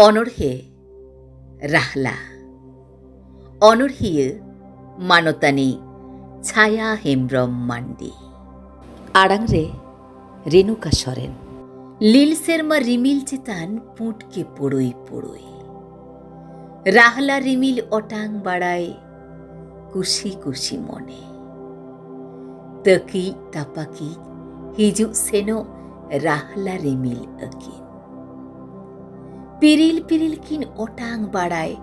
অনড়হে রাহলা অনড়হিয়া মানতানি ছায়া হেমব্রম মান্ডি আড়াং রে রেনুকা সরেন লীল সেরমা রিমিল চেতান পুঁটকে পোড়ই পোড়ই রাহলা রিমিল অটাং বাড়ায় কুশি কুশি মনে তকি তাপাকি হিজু সেনো রাহলা রিমিল আকিন পিরিল পিরিল কিন অটাং বাড়ায়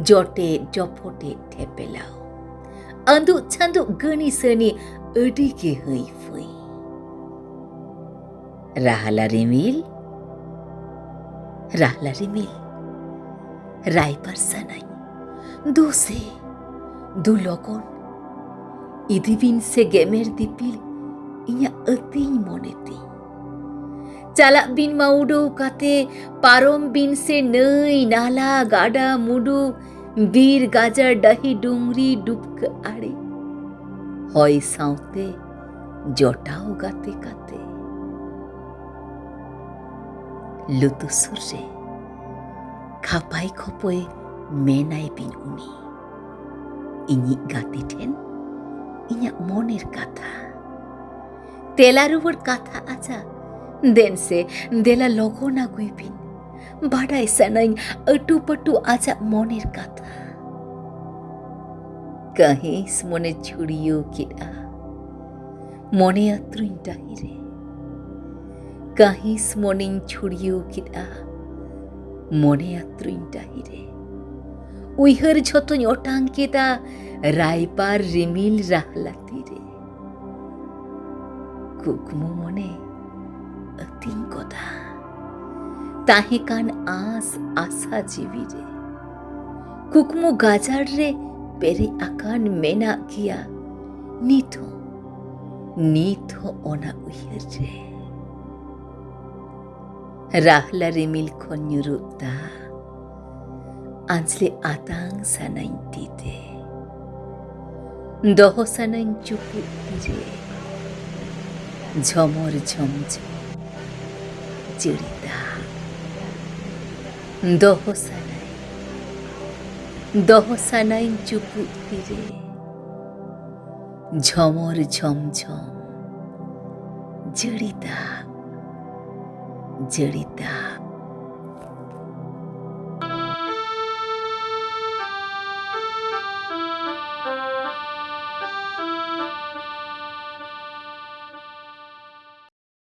জটে জফটে ঠেপেলাও আন্দু ছান্দু গনি সনি আডিকে হই ফুই রাহলা রিমিল রাইপার সানাই দুসে দু লগন ইদিবিন সে গেমের দিপিল ইয়া অতিই মনেতি চালাক বিন মাউডু কাতে পারম বিন সে নই নালা গাডা মুডু বীর গাজার ডাহি ডুংরি ডুবক আড়ে হয় সাঁওতে জটাও গাতে কাতে লুতু সুরে খাপাই খপয়ে মেনাই বিন উনি ইñi গাতি ঠেন ইña মনের কথা তেলারুবর কথা আজা দেন সে দেলা লগন আগুই বিন বাড়াই সানাই আটুপটু আজা মনের কথা কাহিস মনে ছুড়িও কিরা মনে আত্রুই ডাহিরে কাহিস মনে ছুড়িও কিরা মনে আত্রুই ডাহিরে উইহর ঝতন অটাং কেতা রাইপার রিমিল রাহলা তীরে কুকমু মনে অতিং কথা তাহে কান আস আশা জীবিরে কুকমু গাজার রে পেরে আকান মেনা গিয়া নিথ অনা উইহর রে রাহলা রিমিল খন্যুরুদ্দা আঞ্জলে আতাং সানাইন দিতে দহ সানাইন চুপু রে ঝমর ঝমঝম জড়িতা দহ সানাইন চুপু রে ঝমর ঝমঝম জড়িতা